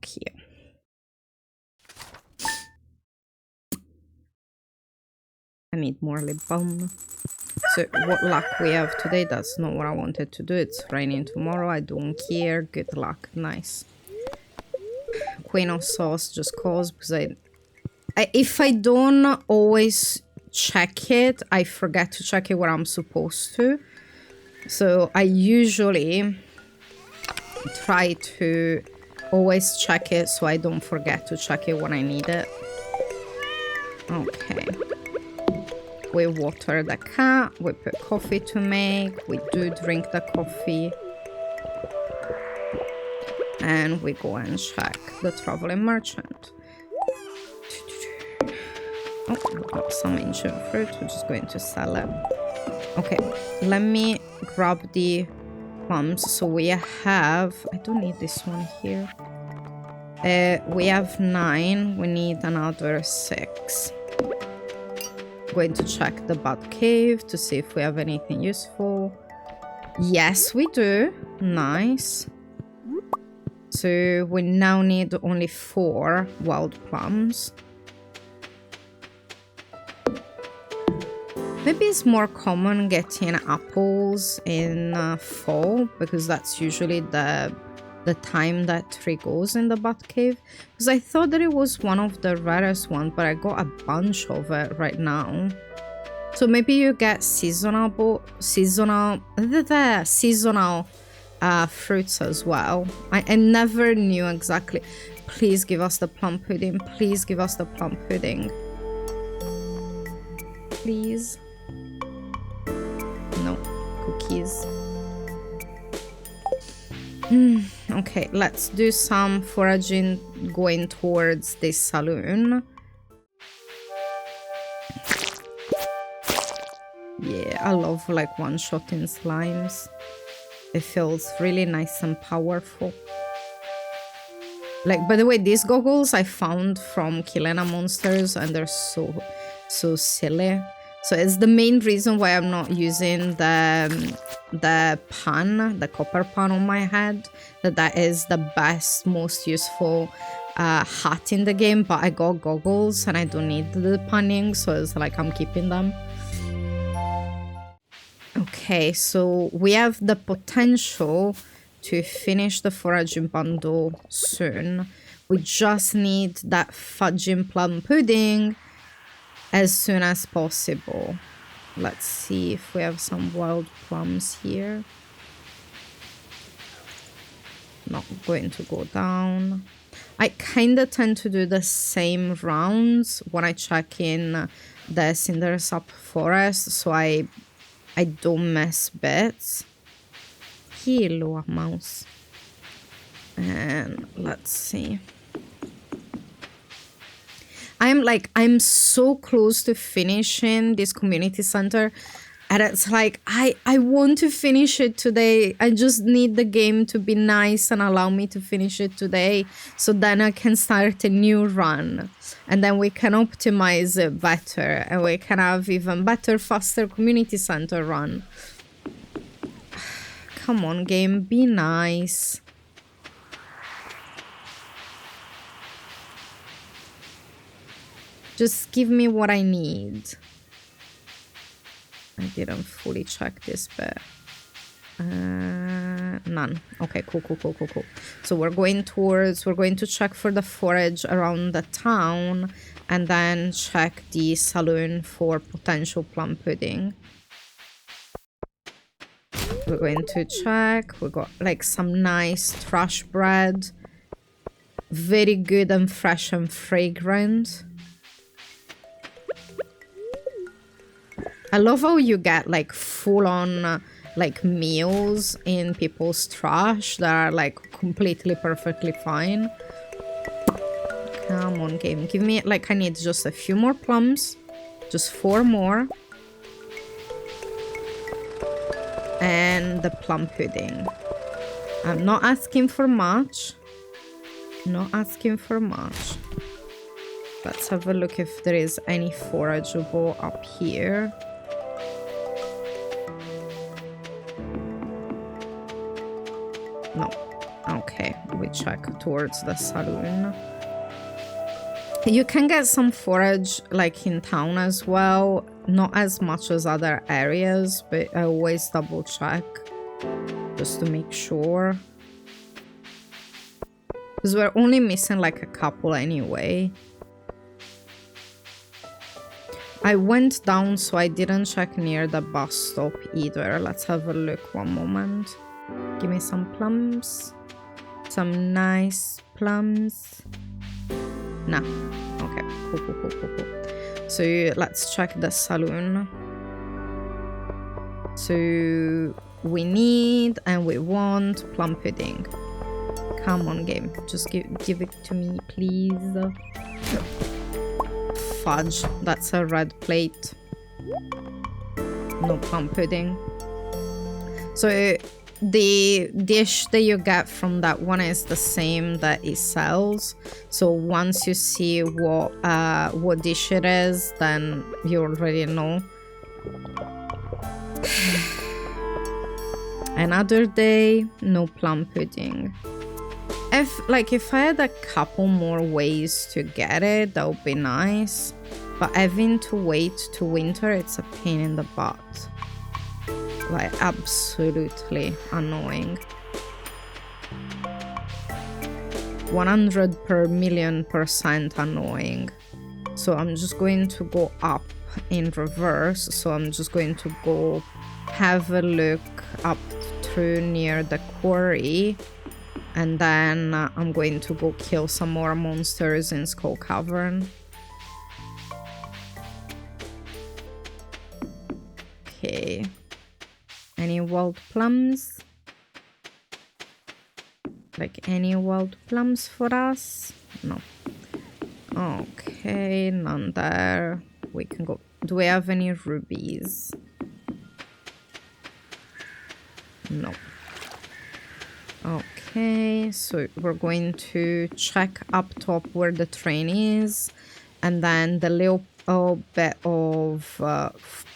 luck here. I need more lip balm. So what luck we have today? That's not what I wanted to do. It's raining tomorrow. I don't care. Good luck. Nice. Queen of sauce just cause because if I don't always check it, I forget to check it where I'm supposed to. So I usually try to always check it so I don't forget to check it when I need it. Okay. We water the cat, we put coffee to make, we do drink the coffee. And we go and check the traveling merchant. Oh, we've got some ancient fruit, we're just going to sell it. Okay, let me grab the plums. So we have, I don't need this one here. We have 9, we need another 6. Going to check the bat cave to see if we have anything useful. Yes, we do. Nice. So we now need only 4 wild plums. Maybe it's more common getting apples in fall because that's usually the time that tree goes in the bat cave. Because I thought that it was one of the rarest ones, but I got a bunch of it right now. So maybe you get seasonal fruits as well. I never knew exactly. Please give us the plum pudding. Please give us the plum pudding. Please. No. Cookies. Okay, let's do some foraging going towards this saloon. Yeah, I love like one-shotting slimes. It feels really nice and powerful. Like, by the way, these goggles I found from Killing Monsters and they're so silly. So it's the main reason why I'm not using the pan, the copper pan on my head. That is the best, most useful hat in the game. But I got goggles and I don't need the panning, so it's like I'm keeping them. Okay, so we have the potential to finish the foraging bundle soon. We just need that fudging plum pudding as soon as possible. Let's see if we have some wild plums here. Not going to go down. I kind of tend to do the same rounds when I check in the Cindersap forest, so I don't miss bits. Hello, mouse. And let's see. I'm so close to finishing this community center, and it's like I want to finish it today. I just need the game to be nice and allow me to finish it today, so then I can start a new run and then we can optimize it better and we can have even better, faster community center run. Come on, game, be nice. Just give me what I need. I didn't fully check this bit. None. Okay, cool. So we're going to check for the forage around the town and then check the saloon for potential plum pudding. We're going to check. We got like some nice trash bread. Very good and fresh and fragrant. I love how you get like full-on like meals in people's trash that are like completely perfectly fine. Come on, game, give me, like, I need just a few more plums, just 4 more, and the plum pudding. I'm not asking for much, Let's have a look if there is any forageable up here. No. Okay, which check towards the saloon. You can get some forage like in town as well. Not as much as other areas, but I always double check just to make sure. Because we're only missing like a couple anyway. I went down, so I didn't check near the bus stop either. Let's have a look one moment. Give me some plums. Some nice plums. Nah. Okay. Cool. So let's check the saloon. So we need and we want plum pudding. Come on, game. Just give it to me, please. Fudge. That's a red plate. No plum pudding. So the dish that you get from that one is the same that it sells. So once you see what dish it is, then you already know. Another day, no plum pudding. If I had a couple more ways to get it, that would be nice. But having to wait to winter, it's a pain in the butt. Like, absolutely annoying. 100 per million% annoying. So I'm just going to go up in reverse. So I'm just going to go have a look up through near the quarry. And then I'm going to go kill some more monsters in Skull Cavern. Okay. Any wild plums? Like any wild plums for us? No. Okay, none there. We can go. Do we have any rubies? No. Okay, so we're going to check up top where the train is, and then the little bit of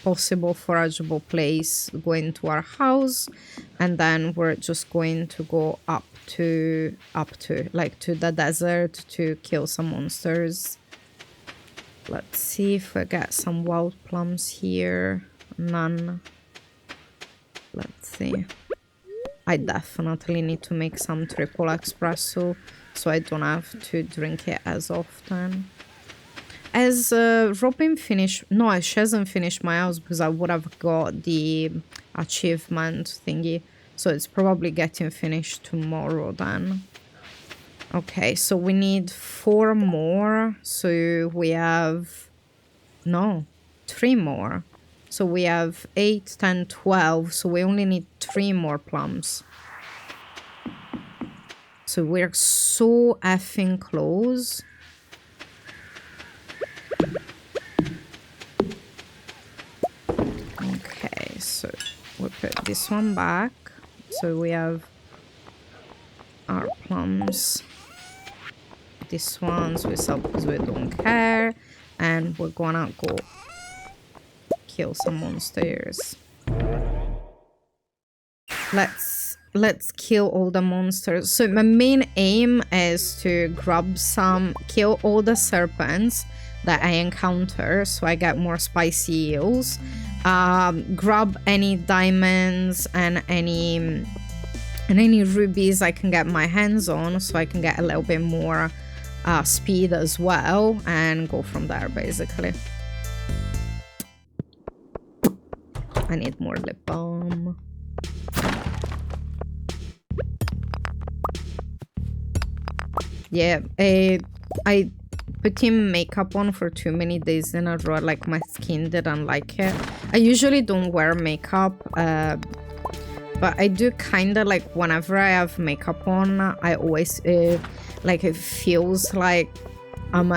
possible forageable place going to our house, and then we're just going to go up to the desert to kill some monsters. Let's see if we get some wild plums here. None. Let's see. I definitely need to make some triple espresso so I don't have to drink it as often. As Robin finished... No, she hasn't finished my house because I would have got the achievement thingy. So it's probably getting finished tomorrow then. Okay, so we need 4 more. So we have... No, 3 more. So we have 8, 10, 12. So we only need 3 more plums. So we're so effing close. Okay, so we'll put this one back. So we have our plums. This one's we sell because we don't care. And we're gonna go kill some monsters. Let's kill all the monsters. So my main aim is to kill all the serpents that I encounter, so I get more spicy eels. Grab any diamonds and any rubies I can get my hands on, so I can get a little bit more speed as well, and go from there basically. I need more lip balm. Yeah, I put in makeup on for too many days in a row. Like, my skin didn't like it. I usually don't wear makeup, but I do kind of like whenever I have makeup on, I always like it feels like I'm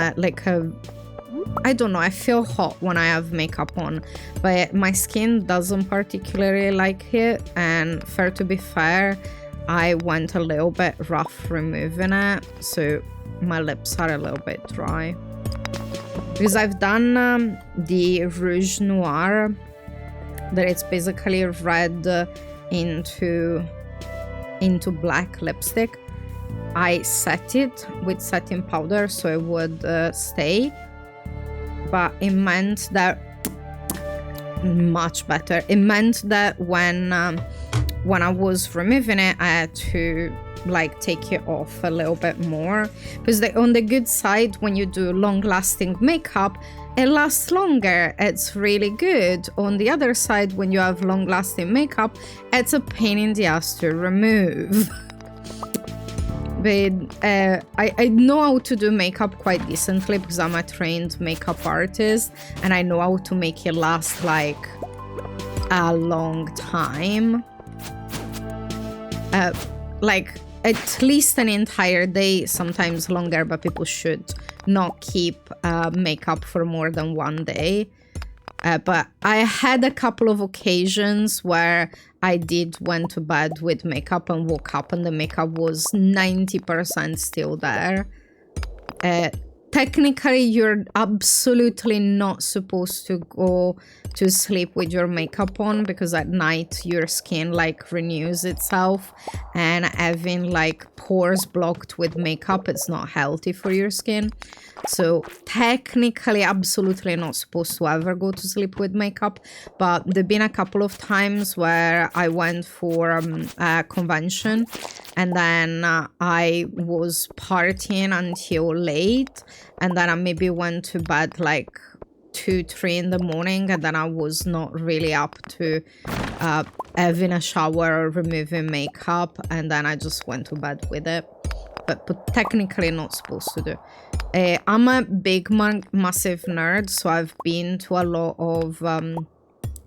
I don't know, I feel hot when I have makeup on, but my skin doesn't particularly like it, and to be fair, I went a little bit rough removing it, so my lips are a little bit dry. Because I've done the Rouge Noir, that it's basically red into black lipstick, I set it with setting powder so it would stay. But it meant that much better. It meant that when I was removing it, I had to like take it off a little bit more, because on the good side, when you do long-lasting makeup, it lasts longer. It's really good. On the other side, when you have long-lasting makeup, it's a pain in the ass to remove. But I know how to do makeup quite decently because I'm a trained makeup artist, and I know how to make it last like a long time. Like at least an entire day, sometimes longer, but people should not keep makeup for more than one day. But I had a couple of occasions where I went to bed with makeup and woke up and the makeup was 90% still there. Technically, you're absolutely not supposed to go to sleep with your makeup on, because at night your skin like renews itself, and having like pores blocked with makeup, it's not healthy for your skin. So technically, absolutely not supposed to ever go to sleep with makeup. But there've been a couple of times where I went for a convention, and then I was partying until late, and then I maybe went to bed like 2-3 in the morning, and then I was not really up to having a shower or removing makeup, and then I just went to bed with it. But technically not supposed to do. I'm a big massive nerd, so I've been to a lot of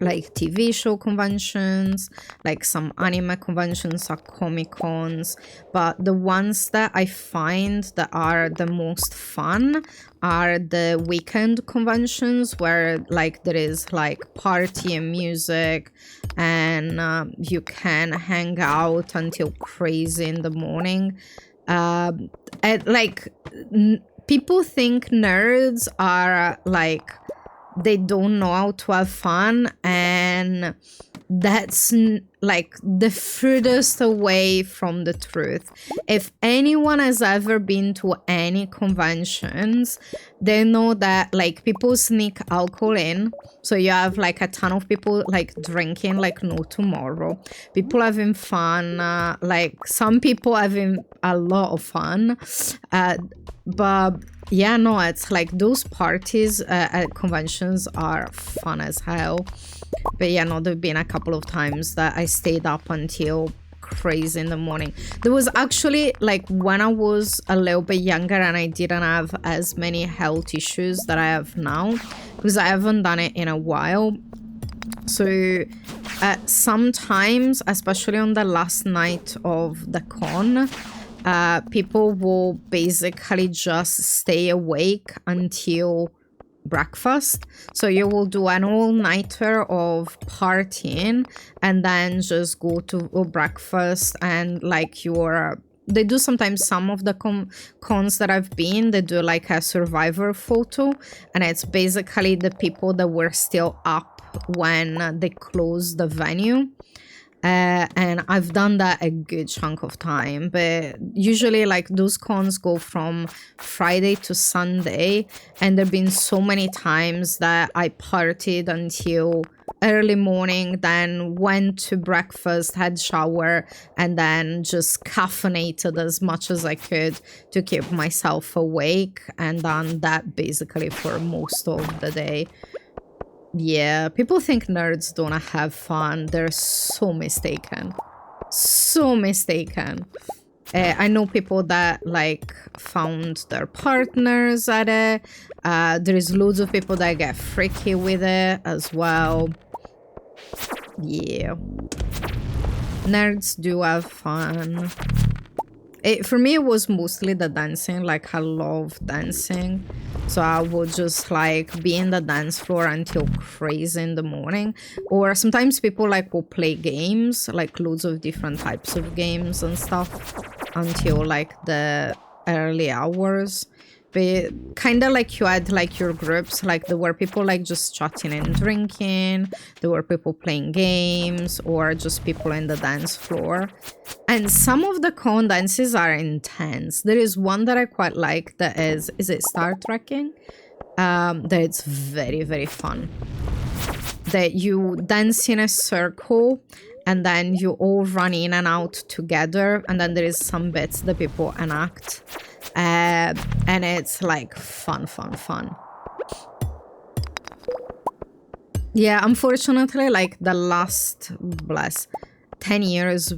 like TV show conventions, like some anime conventions or Comic Cons, but the ones that I find that are the most fun are the weekend conventions, where like there is like party and music, and you can hang out until crazy in the morning. People think nerds are like, they don't know how to have fun, and that's like the furthest away from the truth. If anyone has ever been to any conventions, they know that like people sneak alcohol in, so you have like a ton of people like drinking like no tomorrow, people having fun, like some people having a lot of fun, but yeah, no, it's like those parties at conventions are fun as hell. But yeah, no, there've been a couple of times that I stayed up until crazy in the morning. There was actually like when I was a little bit younger and I didn't have as many health issues that I have now, because I haven't done it in a while. So sometimes, especially on the last night of the con, people will basically just stay awake until breakfast. So you will do an all-nighter of partying and then just go to breakfast, and like they do sometimes, some of the cons that I've been, they do like a survivor photo, and it's basically the people that were still up when they closed the venue. And I've done that a good chunk of time, but usually like those cons go from Friday to Sunday, and there've been so many times that I partied until early morning, then went to breakfast, had shower, and then just caffeinated as much as I could to keep myself awake, and done that basically for most of the day. Yeah, people think nerds don't have fun. They're so mistaken. So mistaken. I know people that like found their partners at it. There is loads of people that get freaky with it as well. Yeah. Nerds do have fun. For me, it was mostly the dancing. Like, I love dancing. So I would just like be in the dance floor until crazy in the morning. Or sometimes people like will play games, like loads of different types of games and stuff, until like the early hours. But kind of like you had like your groups, like there were people like just chatting and drinking, there were people playing games, or just people in the dance floor. And some of the con dances are intense. There is one that I quite like that is it Star Trekking? That it's very, very fun. That you dance in a circle and then you all run in and out together, and then there is some bits that people enact. And it's like fun. Yeah, unfortunately, like the last 10 years,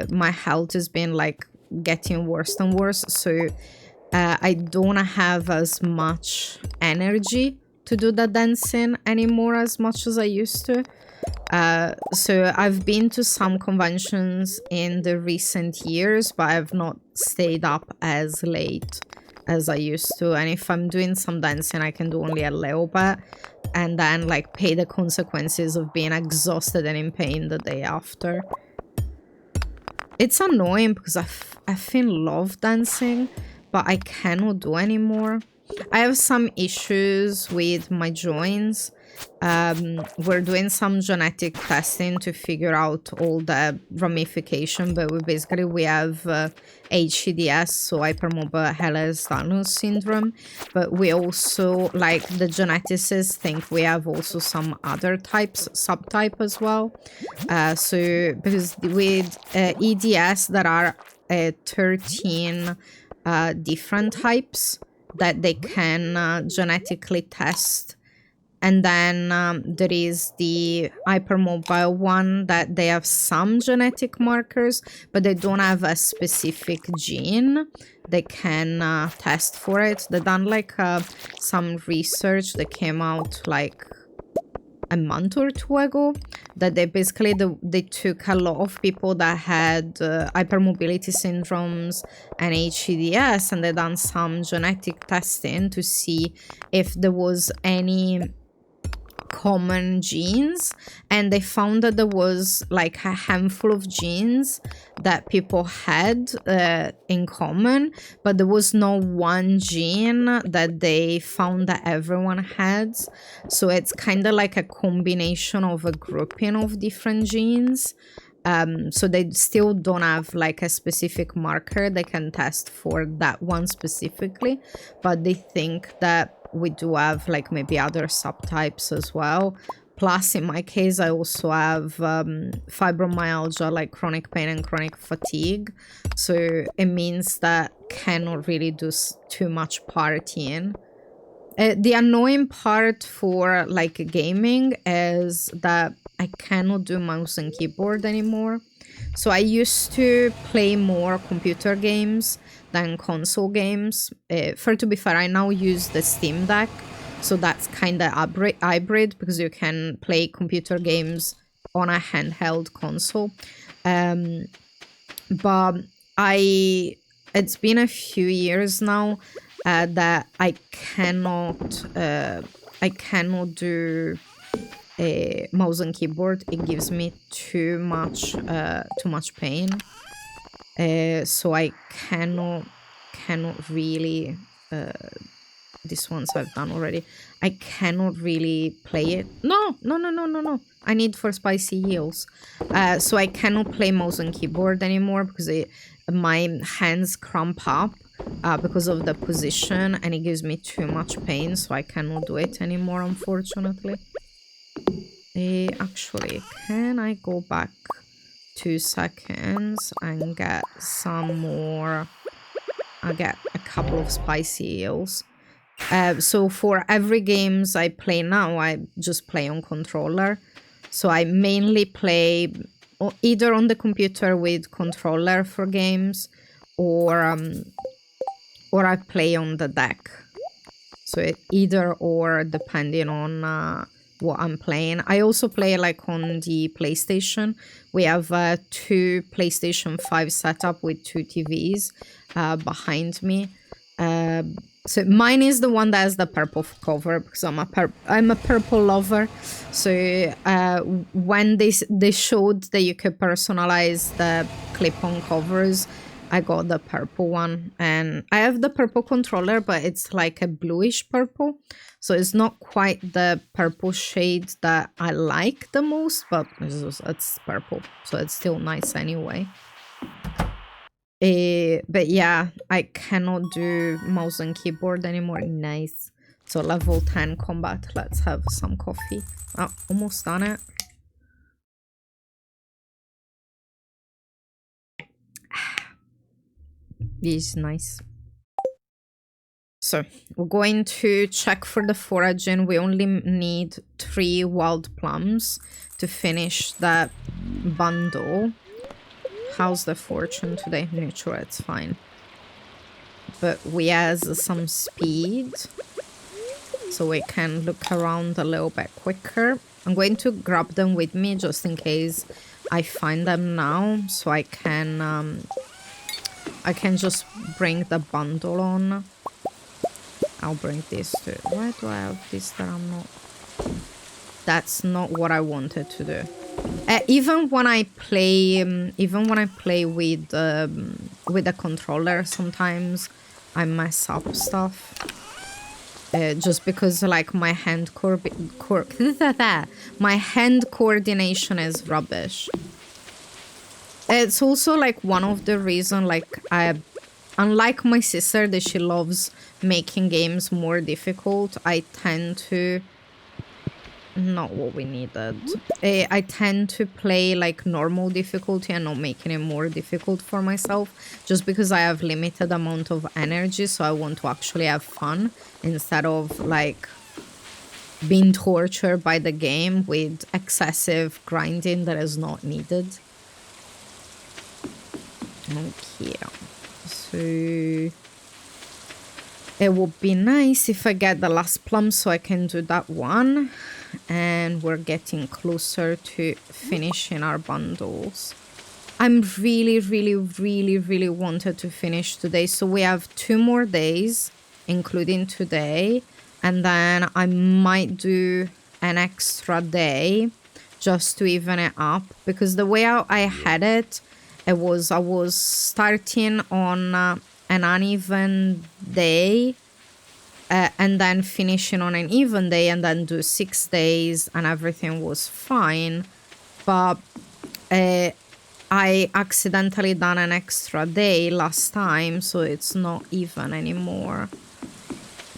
my health has been like getting worse and worse. So I don't have as much energy to do the dancing anymore as much as I used to. So I've been to some conventions in the recent years, but I've not stayed up as late as I used to. And if I'm doing some dancing, I can do only a little bit and then like pay the consequences of being exhausted and in pain the day after. It's annoying because I feel love dancing, but I cannot do anymore. I have some issues with my joints. We're doing some genetic testing to figure out all the ramification, but we have HCDS, so hypermobile Ehlers-Danlos syndrome, but we also, like, the geneticists think we have also some other subtype as well. So because with EDS there are 13 different types that they can genetically test. And then there is the hypermobile one that they have some genetic markers, but they don't have a specific gene they can test for it. They done like some research that came out like a month or two ago, that they basically they took a lot of people that had hypermobility syndromes and HCDS, and they done some genetic testing to see if there was any common genes, and they found that there was like a handful of genes that people had in common, but there was no one gene that they found that everyone had. So it's kind of like a combination of a grouping of different genes. So they still don't have like a specific marker they can test for that one specifically, but they think that we do have like maybe other subtypes as well. Plus, in my case, I also have fibromyalgia, like chronic pain and chronic fatigue. So it means that cannot really do too much partying. The annoying part for like gaming is that I cannot do mouse and keyboard anymore. So I used to play more computer games than console games. To be fair, I now use the Steam Deck, so that's kind of hybrid because you can play computer games on a handheld console. But it's been a few years now that I cannot do a mouse and keyboard. It gives me too much pain. So I cannot really these ones I've done already. I cannot really play it. No. I need for spicy heels. So I cannot play mouse and keyboard anymore because my hands cramp up because of the position, and it gives me too much pain, so I cannot do it anymore, unfortunately. Actually, can I go back 2 seconds and get some more? I'll get a couple of spicy eels. So for every games I play now, I just play on controller. So I mainly play either on the computer with controller for games, or I play on the deck. So either or, depending on what I'm playing. I also play like on the PlayStation. We have 2 PlayStation 5 setup with 2 TVs behind me. So mine is the one that has the purple cover because I'm a purple lover. So when they showed that you could personalize the clip-on covers, I got the purple one, and I have the purple controller, but it's like a bluish purple. So it's not quite the purple shade that I like the most, but it's purple. So it's still nice anyway. But yeah, I cannot do mouse and keyboard anymore. Nice. So level 10 combat. Let's have some coffee. Oh, almost done it. This is nice. So we're going to check for the foraging. We only need 3 wild plums to finish that bundle. How's the fortune today? Neutral, it's fine. But we have some speed, so we can look around a little bit quicker. I'm going to grab them with me just in case I find them now, so I can just bring the bundle on. I'll bring this too. Why do I have this that I'm not? That's not what I wanted to do. Even when I play with the controller, sometimes I mess up stuff. Just because like my hand my hand coordination is rubbish. It's also like one of the reasons like unlike my sister that she loves making games more difficult, I tend to not what we needed. I tend to play like normal difficulty and not making it more difficult for myself, just because I have limited amount of energy, so I want to actually have fun instead of like being tortured by the game with excessive grinding that is not needed. Okay, so it would be nice if I get the last plum so I can do that one. And we're getting closer to finishing our bundles. I'm really wanted to finish today. So we have 2 more days, including today. And then I might do an extra day just to even it up. Because the way I had it, I was starting on an uneven day. And then finishing on an even day and then do 6 days and everything was fine. But I accidentally done an extra day last time, so it's not even anymore.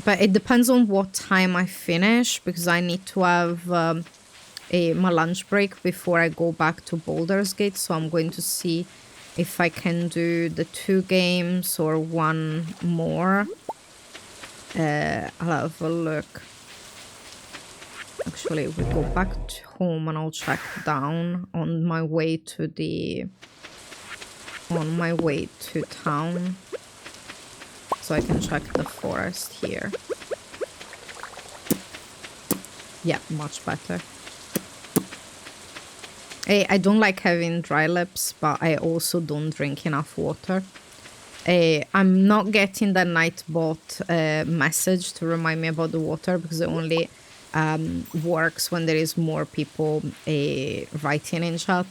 But it depends on what time I finish, because I need to have my lunch break before I go back to Baldur's Gate. So I'm going to see if I can do the 2 games or 1 more. I'll have a look. Actually, we go back to home and I'll check down on my way to town, so I can check the forest here. Yeah, much better. I don't like having dry lips, but I also don't drink enough water. I'm not getting the Nightbot message to remind me about the water, because it only works when there is more people writing in chat.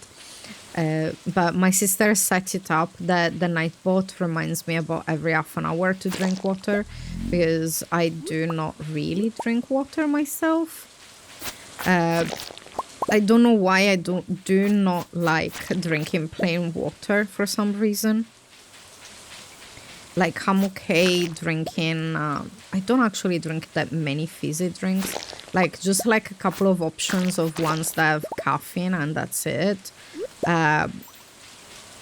But my sister set it up that the Nightbot reminds me about every half an hour to drink water, because I do not really drink water myself. I don't know why I do not like drinking plain water for some reason. Like, I'm okay drinking, I don't actually drink that many fizzy drinks. Like, just like a couple of options of ones that have caffeine, and that's it.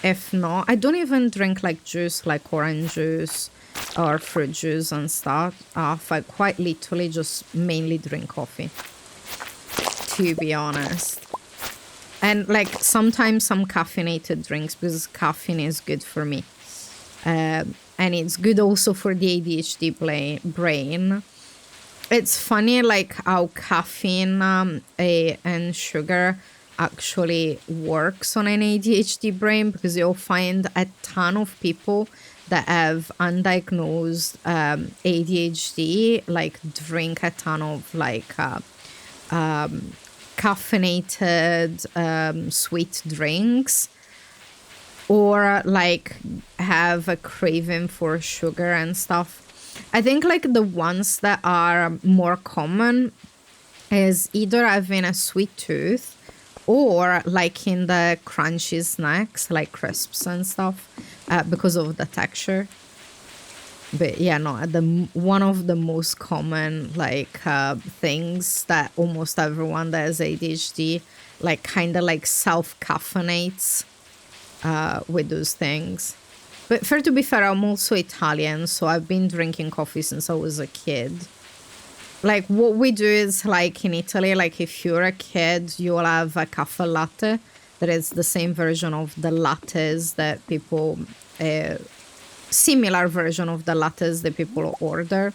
If not, I don't even drink like juice, like orange juice or fruit juice and stuff. I quite literally just mainly drink coffee, to be honest. And like sometimes some caffeinated drinks, because caffeine is good for me. And it's good also for the ADHD brain. It's funny like how caffeine and sugar actually works on an ADHD brain, because you'll find a ton of people that have undiagnosed ADHD like drink a ton of like caffeinated sweet drinks. or like have a craving for sugar and stuff. I think like the ones that are more common is either having a sweet tooth or like in the crunchy snacks like crisps and stuff because of the texture. But yeah, no, one of the most common like things that almost everyone that has ADHD like kind of like self-caffeinates with those things. But for to be fair, I'm also Italian, so I've been drinking coffee since I was a kid. Like what we do is like in Italy, like if you're a kid, you'll have a caffè latte. That is the same version of the lattes that people similar version of the lattes that people order.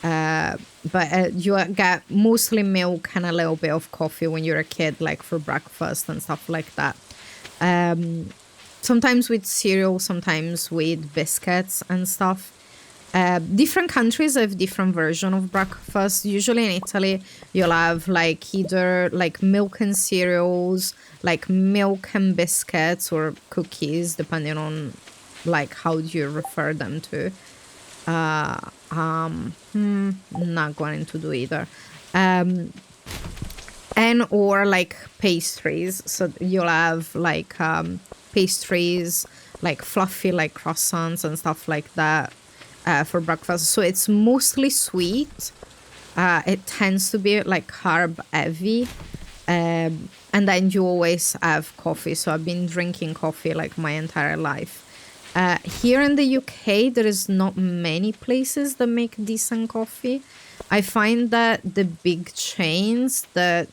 But you get mostly milk and a little bit of coffee when you're a kid, like for breakfast and stuff like that. Sometimes with cereal, sometimes with biscuits and stuff. Different countries have different version of breakfast. Usually in Italy, you'll have like either like milk and cereals, like milk and biscuits or cookies, depending on like how you refer them to. Not going to do either. And or like pastries. So you'll have like pastries, like fluffy, like croissants and stuff like that for breakfast. So it's mostly sweet. It tends to be like carb heavy. And then you always have coffee. So I've been drinking coffee like my entire life. Here in the UK, there is not many places that make decent coffee. I find that the big chains, the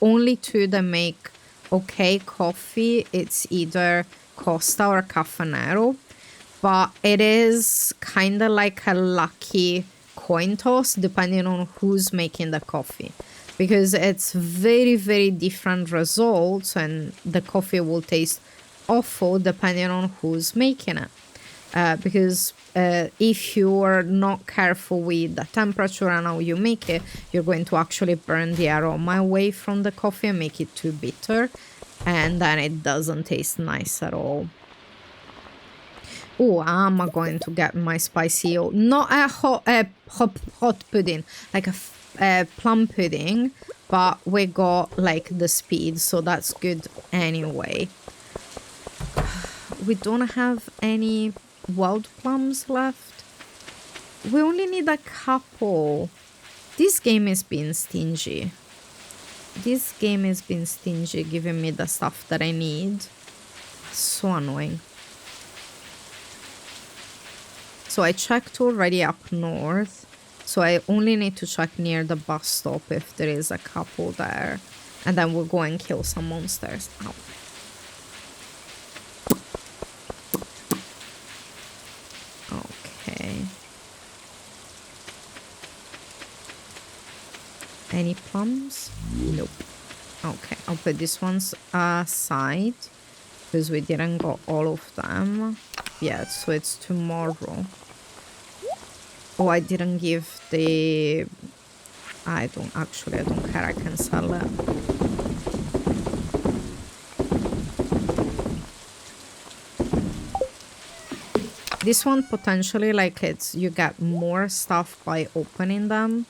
only two that make okay coffee, it's either Costa or Caffè Nero. But it is kind of like a lucky coin toss depending on who's making the coffee. Because it's very, very different results and the coffee will taste awful depending on who's making it. Because if you're not careful with the temperature and how you make it, you're going to actually burn the aroma away from the coffee and make it too bitter. And then it doesn't taste nice at all. Oh, I'm going to get my spicy, not a hot pudding, like a plum pudding, but we got like the speed, so that's good anyway. We don't have any wild plums left. We only need a couple. This game is being stingy. This game is being stingy, giving me the stuff that I need. So annoying. So I checked already up north. So I only need to check near the bus stop if there is a couple there. And then we'll go and kill some monsters. Ow. Okay. Any plums? Nope. Okay, I'll put these ones aside because we didn't got all of them yet, so it's tomorrow. Oh, I didn't give the... I don't care, I can sell it. This one potentially, like, it's you get more stuff by opening them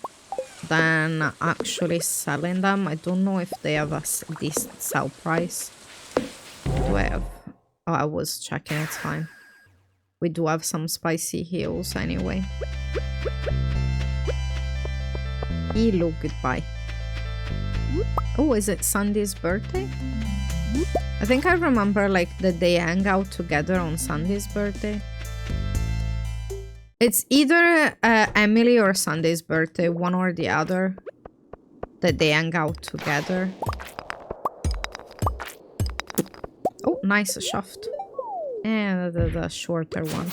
than actually selling them. I don't know if they have a decent sell price. Do I have... Oh, I was checking, it's fine. We do have some spicy heels anyway. Hello, goodbye. Oh, is it Sandy's birthday? I think I remember like that they hang out together on Sandy's birthday. It's either Emily or Sunday's birthday, one or the other, that they hang out together. Oh, nice shaft. And the shorter one.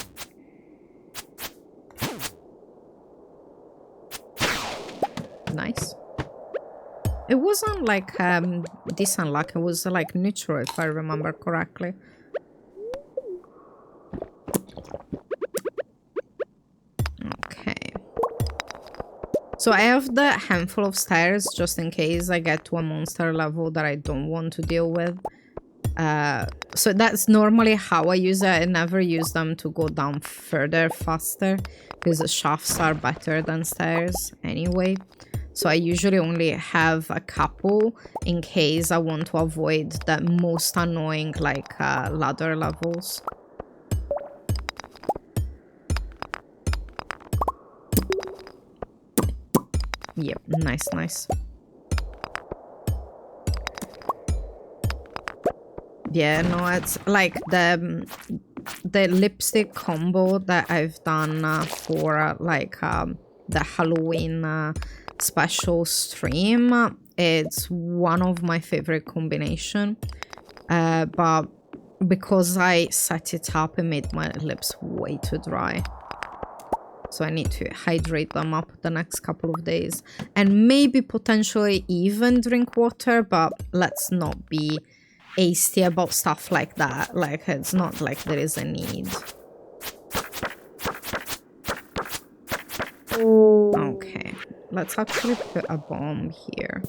Nice. It wasn't like decent luck, it was like neutral if I remember correctly. Okay. So I have the handful of stairs just in case I get to a monster level that I don't want to deal with. So that's normally how I use it. I never use them to go down further faster because the shafts are better than stairs anyway. So I usually only have a couple in case I want to avoid the most annoying like ladder levels. Yep, nice. Yeah, no, it's like the lipstick combo that I've done for the Halloween special stream. It's one of my favorite combination, but because I set it up, it made my lips way too dry. So I need to hydrate them up the next couple of days and maybe potentially even drink water, but let's not be hasty about stuff like that. Like, it's not like there is a need. Okay, let's actually put a bomb here.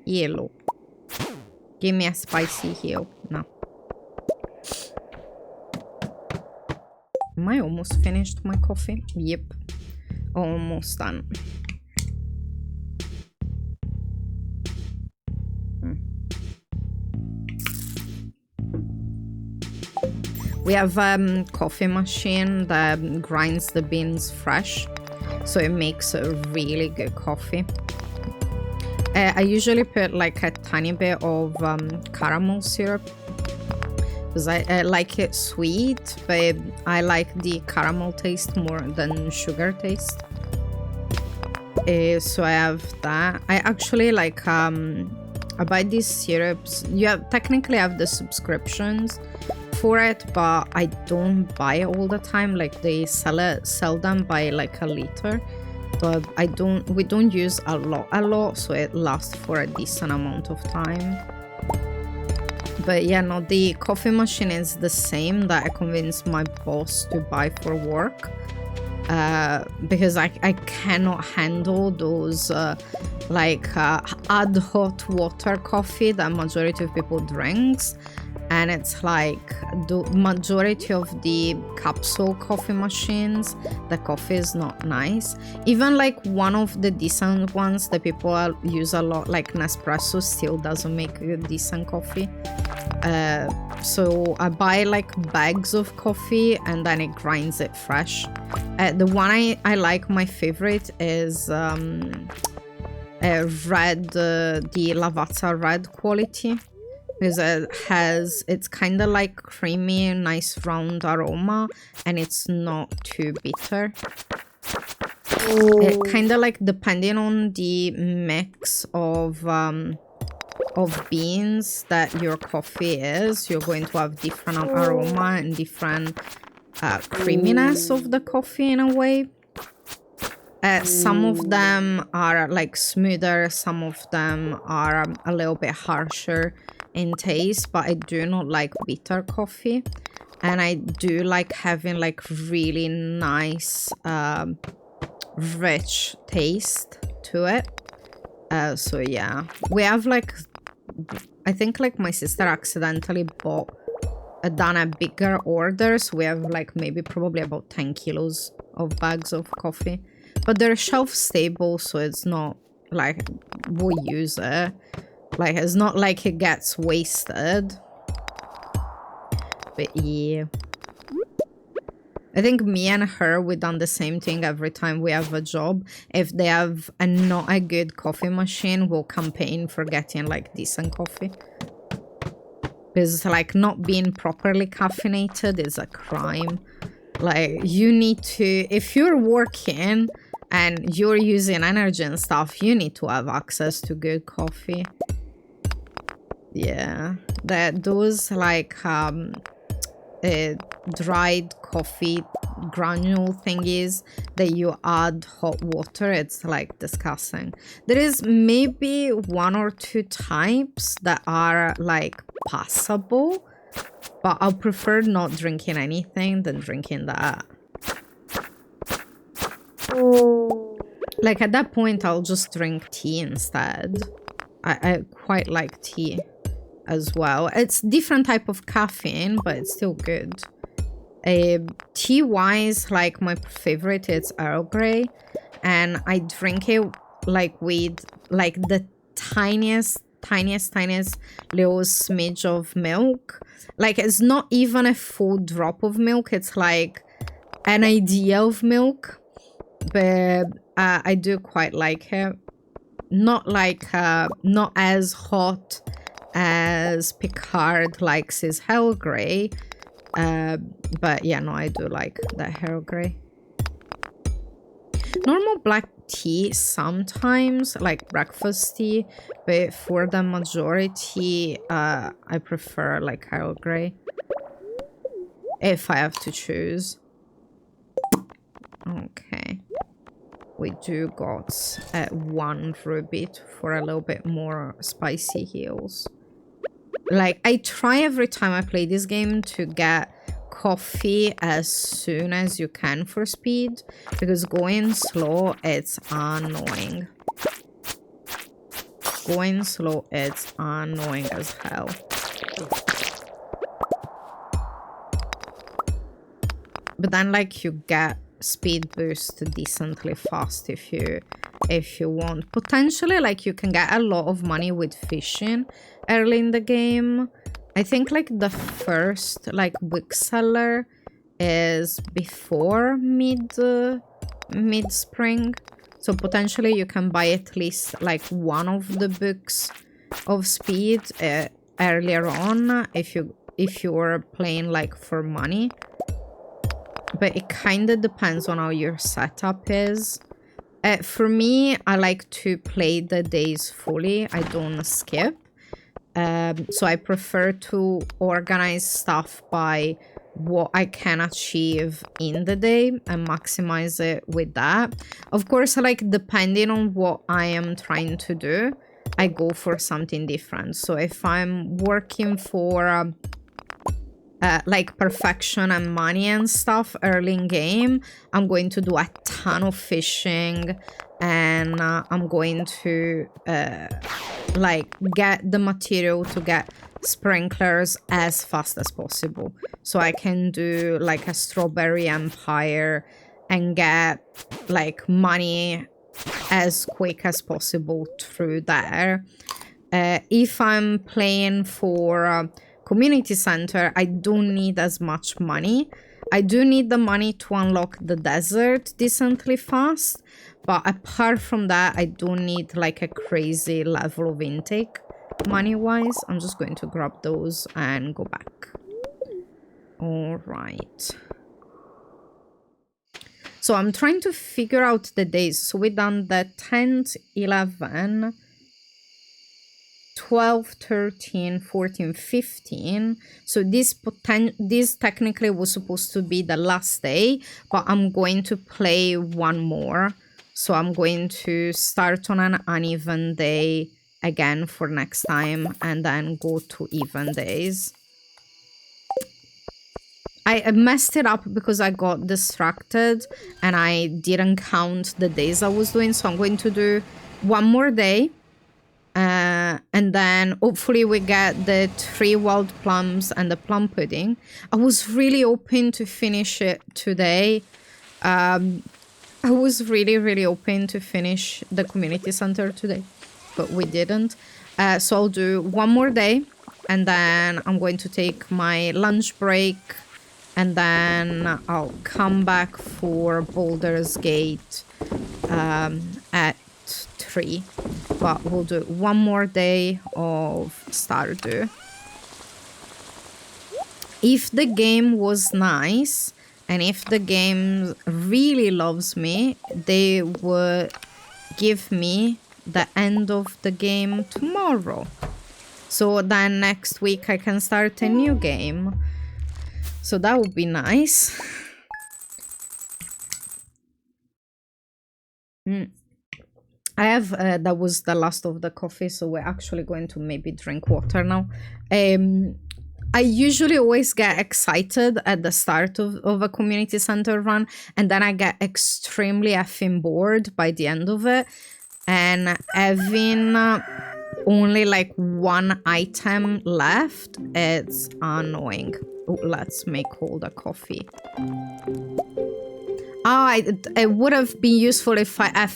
Yellow. Give me a spicy heal. No. Am I almost finished my coffee? Yep. Almost done. We have a coffee machine that grinds the beans fresh, so it makes a really good coffee. I usually put like a tiny bit of caramel syrup because I like it sweet, but I like the caramel taste more than sugar taste. So I have that. I actually like I buy these syrups. You technically have the subscriptions for it, but I don't buy it all the time. Like they sell them by like a liter, but we don't use a lot, so it lasts for a decent amount of time. But yeah, no, the coffee machine is the same that I convinced my boss to buy for work, because I cannot handle those add hot water coffee that majority of people drinks. And it's like the majority of the capsule coffee machines, the coffee is not nice. Even like one of the decent ones that people use a lot, like Nespresso, still doesn't make a decent coffee. So I buy like bags of coffee and then it grinds it fresh. The one I like, my favorite is red, the Lavazza red quality. Because it's kind of like creamy, nice round aroma, and it's not too bitter. It kind of like, depending on the mix of beans that your coffee is, you're going to have different aroma and different creaminess of the coffee in a way. Some of them are like smoother, some of them are a little bit harsher in taste, but I do not like bitter coffee, and I do like having like really nice rich taste to it. So yeah, we have like, I think like my sister accidentally done a bigger order, so we have like maybe probably about 10 kilos of bags of coffee, but they're shelf stable, so it's not like we'll use it. Like, it's not like it gets wasted. But yeah. I think me and her, we done the same thing every time we have a job. If they have not a good coffee machine, we'll campaign for getting like decent coffee. Because like not being properly caffeinated is a crime. Like, you need to, if you're working and you're using energy and stuff, you need to have access to good coffee. Yeah, those like dried coffee granule thingies that you add hot water, it's like disgusting. There is maybe 1 or 2 types that are like passable, but I'll prefer not drinking anything than drinking that. Like at that point, I'll just drink tea instead. I quite like tea as well. It's different type of caffeine, but it's still good. Tea wise, like my favorite is Earl Grey, and I drink it like with like the tiniest little smidge of milk. Like it's not even a full drop of milk, it's like an idea of milk, but I do quite like it. Not like not as hot as Picard likes his Earl Grey, but yeah, no, I do like that Earl Grey. Normal black tea sometimes, like breakfast tea, but for the majority, I prefer like Earl Grey if I have to choose. Okay. We do got 1 ruby for a little bit more spicy heals. Like, I try every time I play this game to get coffee as soon as you can for speed, because going slow, it's annoying. Going slow, it's annoying as hell. But then, like, you get speed boost decently fast if you want. Potentially, like, you can get a lot of money with fishing early in the game. I think like the first like book seller is before mid spring, so potentially you can buy at least like one of the books of speed earlier on if you're playing like for money. But it kind of depends on how your setup is. For me, I like to play the days fully. I don't skip. So I prefer to organize stuff by what I can achieve in the day and maximize it with that. Of course, like depending on what I am trying to do, I go for something different. So if I'm working for like perfection and money and stuff early in game, I'm going to do a ton of fishing, and I'm going to like get the material to get sprinklers as fast as possible, so I can do like a strawberry empire and get like money as quick as possible through there. If I'm playing for community center, I don't need as much money. I do need the money to unlock the desert decently fast, but apart from that, I don't need like a crazy level of intake money wise. I'm just going to grab those and go back. All right. So I'm trying to figure out the days. So we done the 10th, 11, 12, 13, 14, 15. So this technically was supposed to be the last day, but I'm going to play one more. So I'm going to start on an uneven day again for next time and then go to even days. I messed it up because I got distracted and I didn't count the days I was doing. So I'm going to do one more day. And then hopefully we get the 3 wild plums and the plum pudding. I was really hoping to finish it today. I was really hoping to finish the community center today, but we didn't. So I'll do one more day, and then I'm going to take my lunch break, and then I'll come back for Baldur's Gate at 3. But we'll do one more day of Stardew. If the game was nice, and if the game really loves me, they would give me the end of the game tomorrow. So then next week I can start a new game. So that would be nice. I have, that was the last of the coffee, so we're actually going to maybe drink water now. I usually always get excited at the start of a community center run, and then I get extremely effing bored by the end of it. And having only like one item left, it's annoying. Oh, let's make all the coffee. It would have been useful if I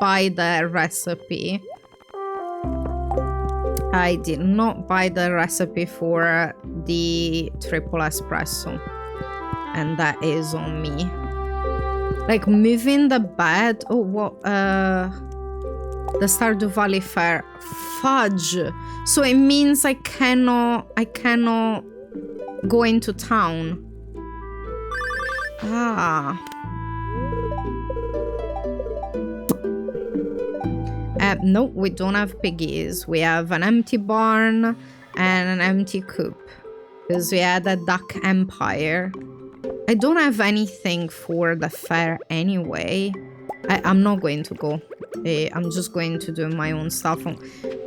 buy the recipe. I did not buy the recipe for the triple espresso, and that is on me. Like moving the bed. Oh, what? The Stardew Valley Fair. Fudge. So it means I cannot go into town. Ah. No, we don't have piggies. We have an empty barn and an empty coop. Because we had a duck empire. I don't have anything for the fair anyway. I'm not going to go. I'm just going to do my own stuff.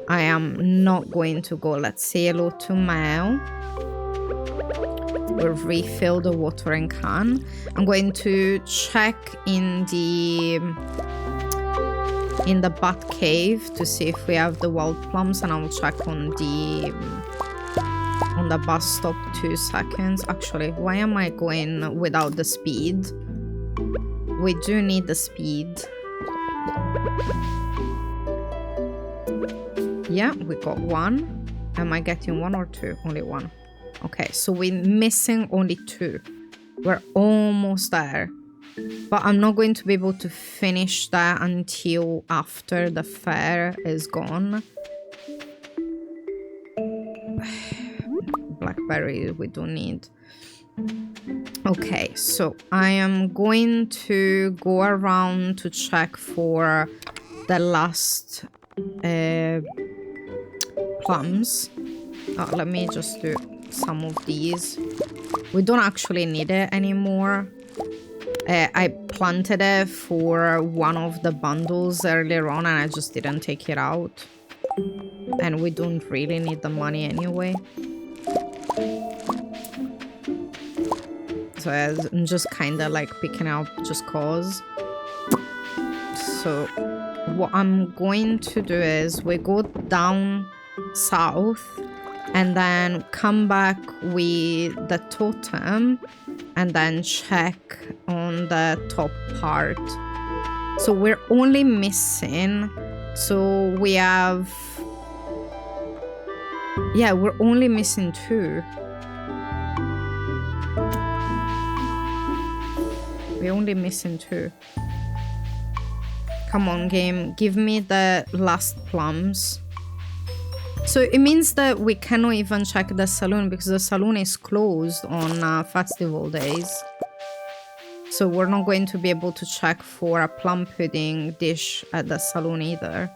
I am not going to go. Let's say hello to Mel. We'll refill the watering can. I'm going to check in the bat cave to see if we have the wild plums, and I will check on the bus stop 2 seconds. Actually, why am I going without the speed? We do need the speed. Yeah, we got 1. Am I getting 1 or 2? Only 1. Okay, so we're missing only 2. We're almost there. But I'm not going to be able to finish that until after the fair is gone. Blackberry we don't need. Okay, so I am going to go around to check for the last plums. Oh, let me just do some of these. We don't actually need it anymore. I planted it for one of the bundles earlier on and I just didn't take it out. And we don't really need the money anyway. So I'm just kind of like picking up just cause. So what I'm going to do is we go down south and then come back with the totem and then check on the top part. So we're only missing, so we have, yeah, we're only missing 2. We're only missing 2. Come on, game, give me the last plums. So it means that we cannot even check the saloon because the saloon is closed on festival days. So we're not going to be able to check for a plum pudding dish at the saloon either.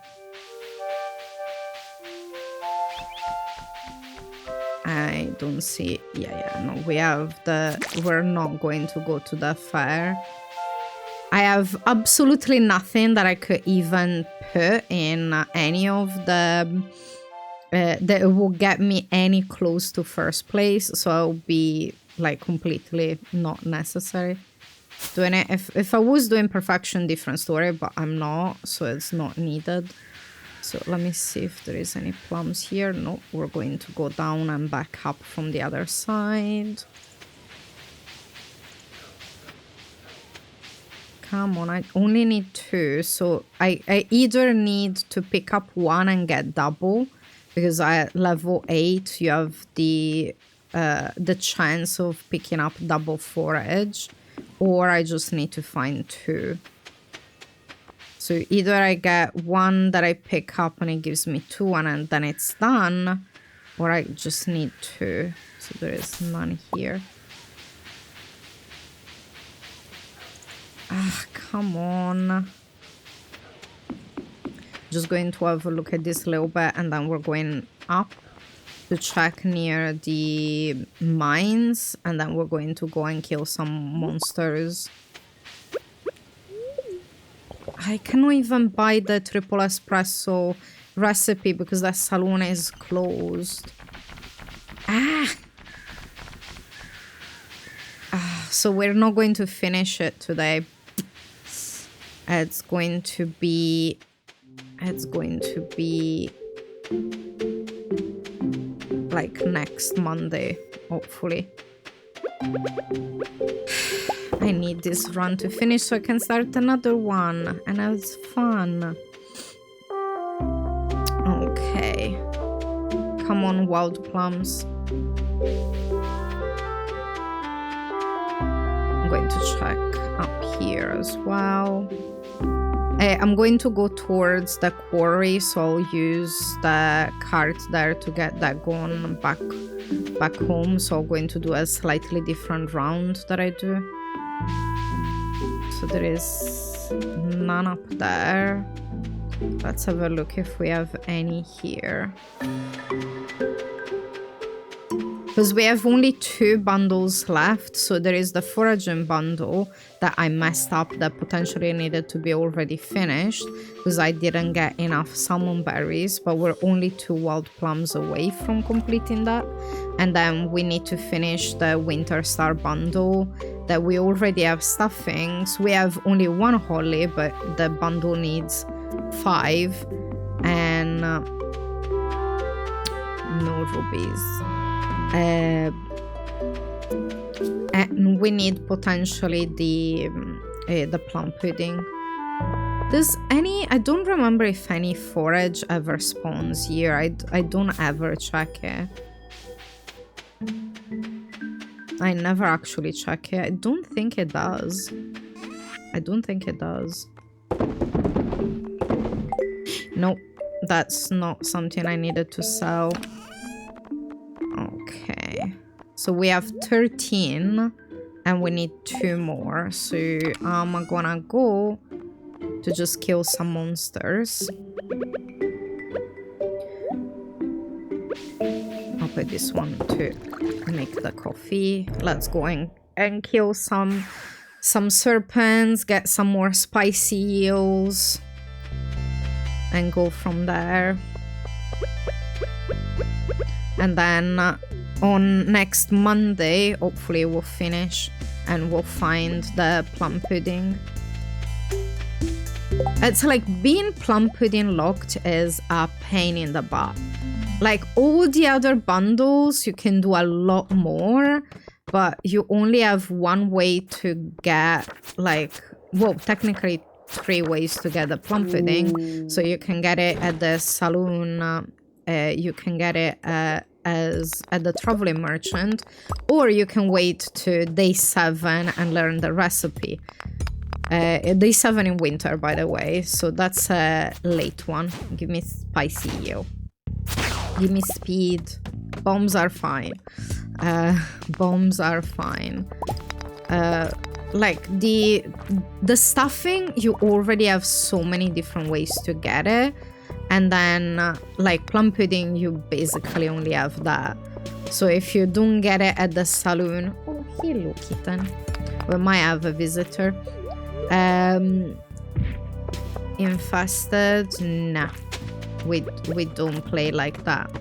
I don't see. Yeah, no, we're not going to go to the fair. I have absolutely nothing that I could even put in any of the that will get me any close to first place, so I'll be like completely not necessary doing it. If I was doing perfection, different story, but I'm not, so it's not needed. So let me see if there is any plums here. No, we're going to go down and back up from the other side. Come on, I only need 2, so I either need to pick up 1 and get double, because at level 8 you have the chance of picking up double forage, or I just need to find 2. So either I get 1 that I pick up and it gives me 2 and then it's done, or I just need 2. So there is none here. Ah, come on. Just going to have a look at this a little bit and then we're going up to check near the mines and then we're going to go and kill some monsters. I cannot even buy the triple espresso recipe because the saloon is closed. So we're not going to finish it today. It's going to be like next Monday, hopefully. I need this run to finish so I can start another one, and it's fun. Okay. Come on, wild plums. I'm going to check up here as well. I'm going to go towards the quarry, so I'll use the cart there to get that going back home. So I'm going to do a slightly different round that I do. So there is none up there. Let's have a look if we have any here. Because we have only 2 bundles left, so there is the foraging bundle that I messed up that potentially needed to be already finished because I didn't get enough salmon berries, but we're only 2 wild plums away from completing that. And then we need to finish the winter star bundle that we already have stuffings. We have only 1 holly, but the bundle needs 5 and no rubies. And we need potentially the plum pudding. Does any... I don't remember if any forage ever spawns here. I don't ever check it. I never actually check it. I don't think it does. I don't think it does. Nope. That's not something I needed to sell. Okay, so we have 13 and we need 2 more, so I'm gonna go to just kill some monsters. I'll put this one to make the coffee. Let's go and kill some serpents, get some more spicy eels and go from there. And then on next Monday, hopefully we'll finish and we'll find the plum pudding. It's like being plum pudding locked is a pain in the butt. Like all the other bundles, you can do a lot more, but you only have 1 way to get like, well, technically 3 ways to get the plum pudding. So you can get it at the saloon, you can get it as at the traveling merchant, or you can wait to day 7 and learn the recipe. Day 7 in winter, by the way, so that's a late one. Give me spicy eel. Give me speed. Bombs are fine. Bombs are fine. Like the stuffing, you already have so many different ways to get it. And then, like, plum pudding, you basically only have that. So if you don't get it at the saloon... Oh, hello, kitten. We might have a visitor. Infested? Nah. We don't play like that.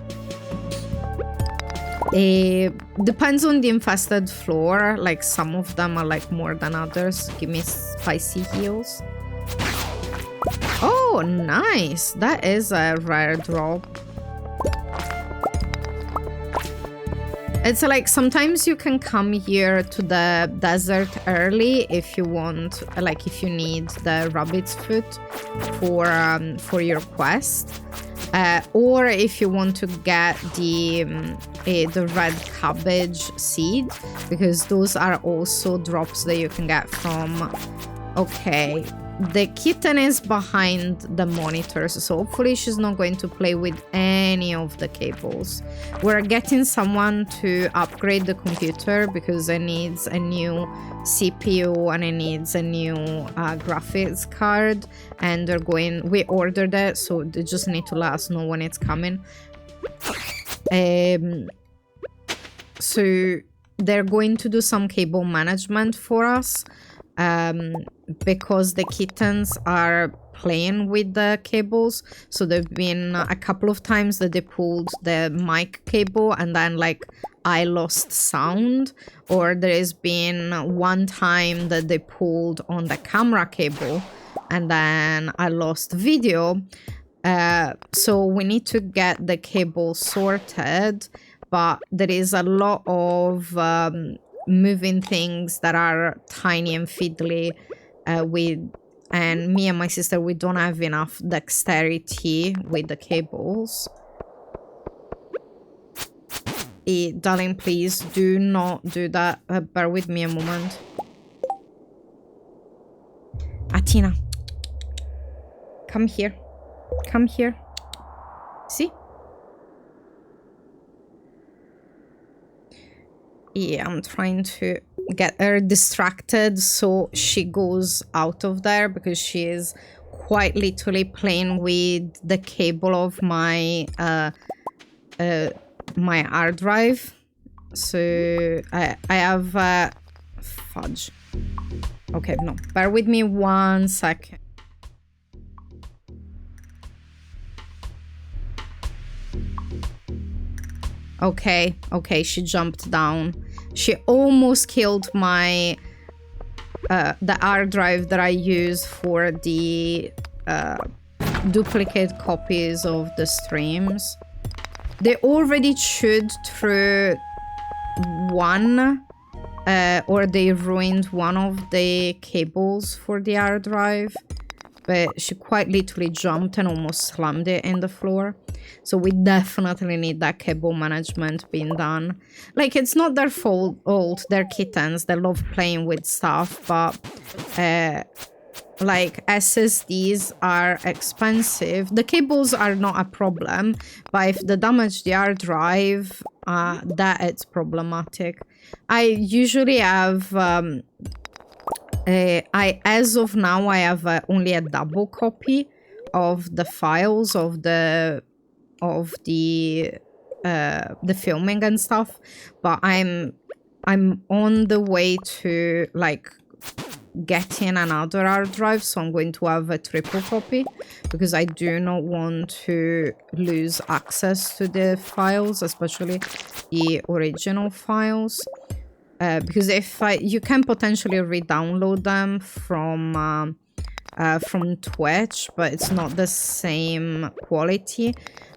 Depends on the infested floor. Like, some of them are, like, more than others. Give me spicy heels. Oh, nice. That is a rare drop. It's like sometimes you can come here to the desert early if you want, like if you need the rabbit's foot for your quest. Or if you want to get the red cabbage seed, because those are also drops that you can get from... Okay, the kitten is behind the monitors, so hopefully she's not going to play with any of the cables. We're getting someone to upgrade the computer because it needs a new CPU and it needs a new graphics card, and they're going... We ordered it, so they just need to let us know when it's coming. So they're going to do some cable management for us. because the kittens are playing with the cables. So there've been a couple of times that they pulled the mic cable and then like I lost sound, or there has been one time that they pulled on the camera cable and then I lost video. So we need to get the cable sorted, but there is a lot of moving things that are tiny and fiddly and me and my sister, we don't have enough dexterity with the cables. Darling, please do not do that. Bear with me a moment. Atina, come here. Come here. See? Yeah, I'm trying to get her distracted so she goes out of there, because she is quite literally playing with the cable of my my hard drive. So I have fudge. Okay, no, bear with me 1 second. Okay, she jumped down. She almost killed my the hard drive that I use for the duplicate copies of the streams. They already chewed through one, or they ruined one of the cables for the hard drive. But she quite literally jumped and almost slammed it in the floor. So we definitely need that cable management being done. Like, it's not their fault, they're kittens, they love playing with stuff, but like SSDs are expensive. The cables are not a problem, but if they damage the hard drive, that it's problematic. I usually have as of now, I have only a double copy of the files of the filming and stuff, but I'm on the way to like getting another hard drive, so I'm going to have a triple copy because I do not want to lose access to the files, especially the original files. Because if you can potentially re-download them from Twitch, but it's not the same quality.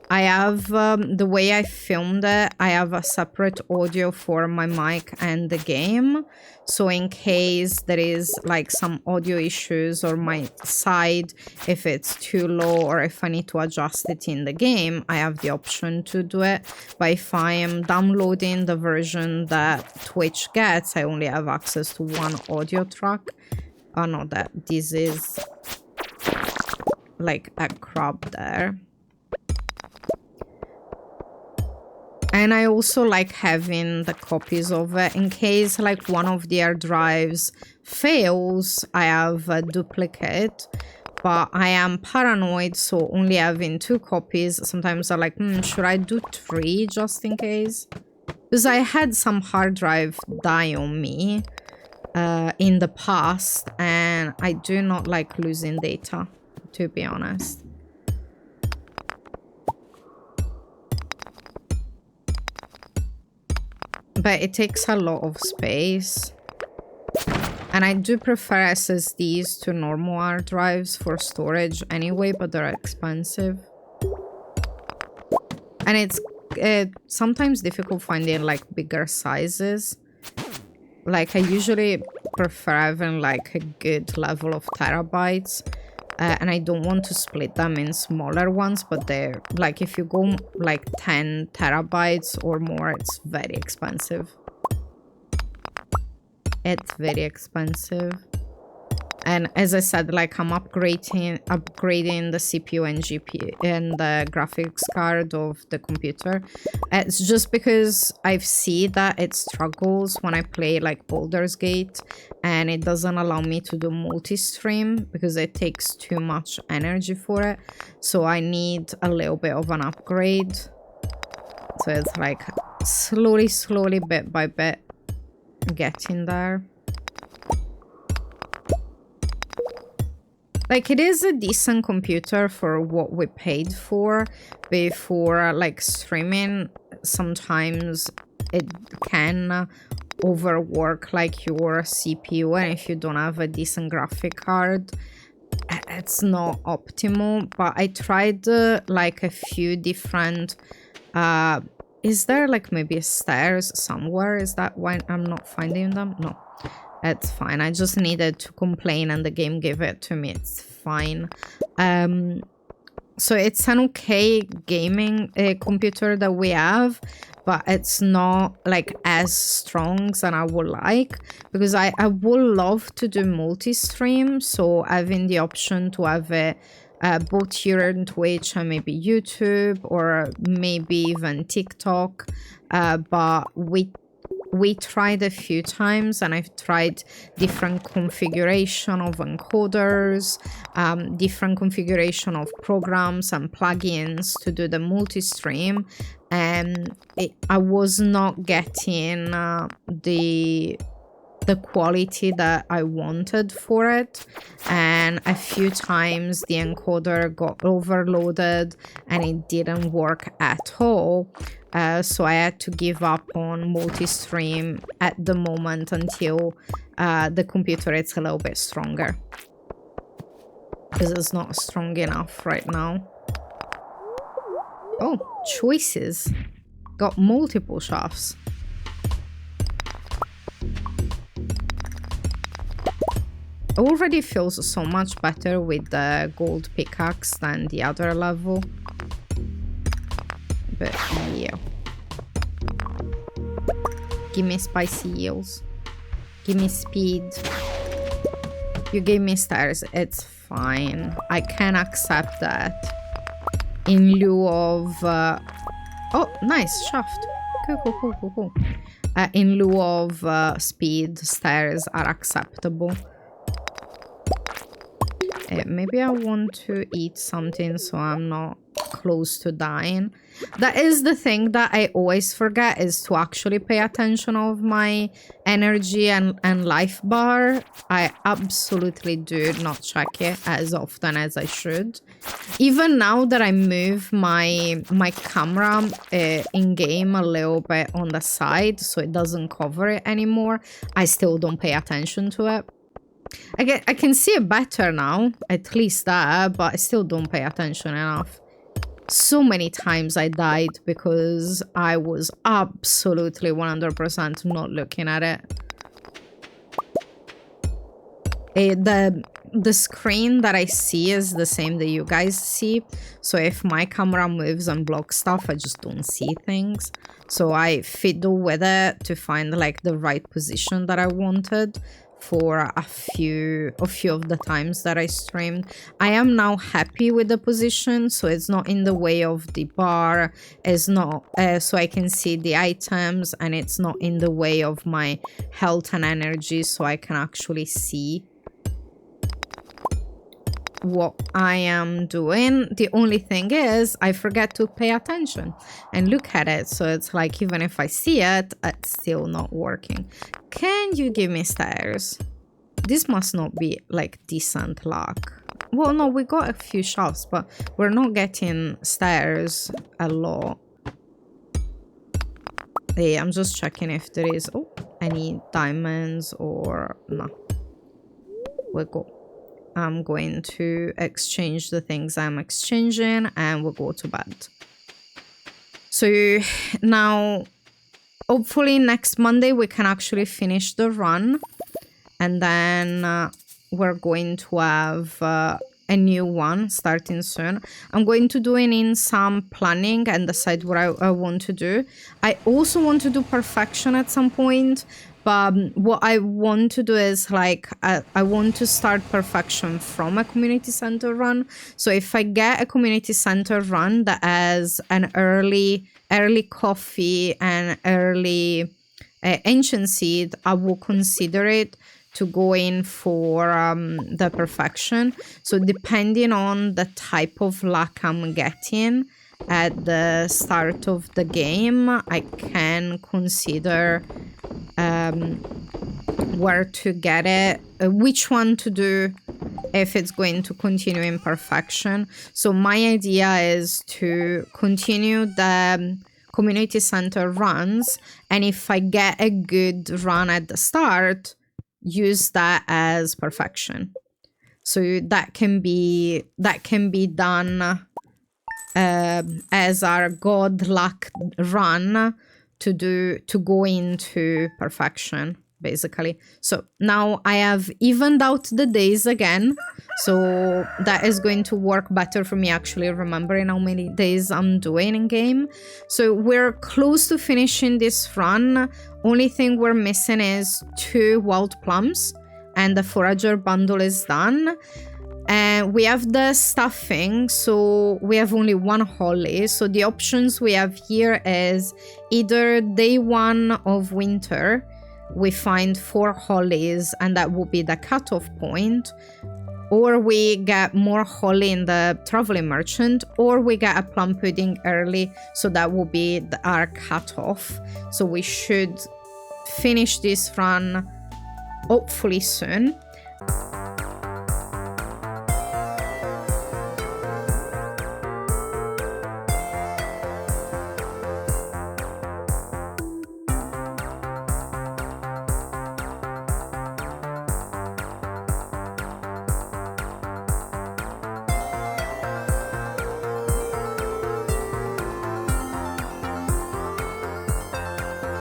I have the way I filmed it, I have a separate audio for my mic and the game, so in case there is like some audio issues or my side, if it's too low or if I need to adjust it in the game, I have the option to do it. But if I am downloading the version that Twitch gets, I only have access to one audio track. Oh no, this is like a crab there. And I also like having the copies of it in case like one of their drives fails. I have a duplicate, but I am paranoid, so only having 2 copies. Sometimes I'm like, should I do 3 just in case? Because I had some hard drive die on me in the past, and I do not like losing data, to be honest. But it takes a lot of space. And I do prefer SSDs to normal hard drives for storage anyway, but they're expensive. And it's sometimes difficult finding like bigger sizes. Like I usually prefer having like a good level of terabytes. And I don't want to split them in smaller ones, but they're like, if you go like 10 terabytes or more, it's very expensive. It's very expensive. And as I said, like I'm upgrading the CPU and GPU and the graphics card of the computer. It's just because I've seen that it struggles when I play like Baldur's Gate, and it doesn't allow me to do multi-stream because it takes too much energy for it. So I need a little bit of an upgrade. So it's like slowly, bit by bit, getting there. Like, it is a decent computer for what we paid for before, like, streaming. Sometimes it can overwork, like, your CPU, and if you don't have a decent graphic card, it's not optimal. But I tried, like, a few different... is there, like, maybe stairs somewhere? Is that why I'm not finding them? No. It's fine. I just needed to complain and the game gave it to me. It's fine. So it's an okay gaming computer that we have, but it's not like as strong as I would like, because I would love to do multi-stream. So having the option to have it both here on Twitch and maybe YouTube or maybe even TikTok, but we tried a few times, and I've tried different configuration of encoders, different configuration of programs and plugins to do the multi-stream, and I was not getting the quality that I wanted for it, and a few times the encoder got overloaded and it didn't work at all. So I had to give up on multi-stream at the moment until the computer is a little bit stronger, because it's not strong enough right now. Oh, choices. Got multiple shafts. It already feels so much better with the gold pickaxe than the other level. But yeah. Give me spicy eels. Give me speed. You gave me stairs. It's fine. I can accept that. In lieu of... oh, nice. Shaft. Cool. In lieu of speed, stairs are acceptable. Maybe I want to eat something so I'm not close to dying. That is the thing that I always forget, is to actually pay attention of my energy and life bar. I absolutely do not check it as often as I should. Even now that I move my camera in game a little bit on the side so it doesn't cover it anymore, I still don't pay attention to it. I can see it better now, at least that, but I still don't pay attention enough. So many times I died because I was absolutely 100% not looking at it. The screen that I see is the same that you guys see. So if my camera moves and blocks stuff, I just don't see things. So I fiddle with it to find like the right position that I wanted for a few of the times that I streamed. I am now happy with the position, so it's not in the way of the bar, it's not so I can see the items, and it's not in the way of my health and energy, so I can actually see what I am doing. The only thing is I forget to pay attention and look at it, so it's like even if I see it, it's still not working. Can you give me stairs? This must not be like decent luck. Well, no, we got a few shafts, but we're not getting stairs a lot. Hey, I'm just checking if there is any diamonds or no. We go. I'm going to exchange the things I'm exchanging and we'll go to bed. So now, hopefully next Monday we can actually finish the run. And then we're going to have a new one starting soon. I'm going to do it in some planning and decide what I want to do. I also want to do perfection at some point. But what I want to do is like, I want to start perfection from a community center run. So if I get a community center run that has an early coffee and early ancient seed, I will consider it to go in for the perfection. So depending on the type of luck I'm getting at the start of the game, I can consider where to get it, which one to do if it's going to continue in perfection. So my idea is to continue the community center runs, and if I get a good run at the start, use that as perfection. So that can be done as our god luck run to go into perfection, basically. So now I have evened out the days again, so that is going to work better for me, actually remembering how many days I'm doing in game. So we're close to finishing this run. Only thing we're missing is 2 wild plums, and the forager bundle is done. And we have the stuffing, so we have only 1 holly. So the options we have here is either day 1 of winter, we find 4 hollies, and that will be the cutoff point, or we get more holly in the traveling merchant, or we get a plum pudding early, so that will be our cutoff. So we should finish this run hopefully soon.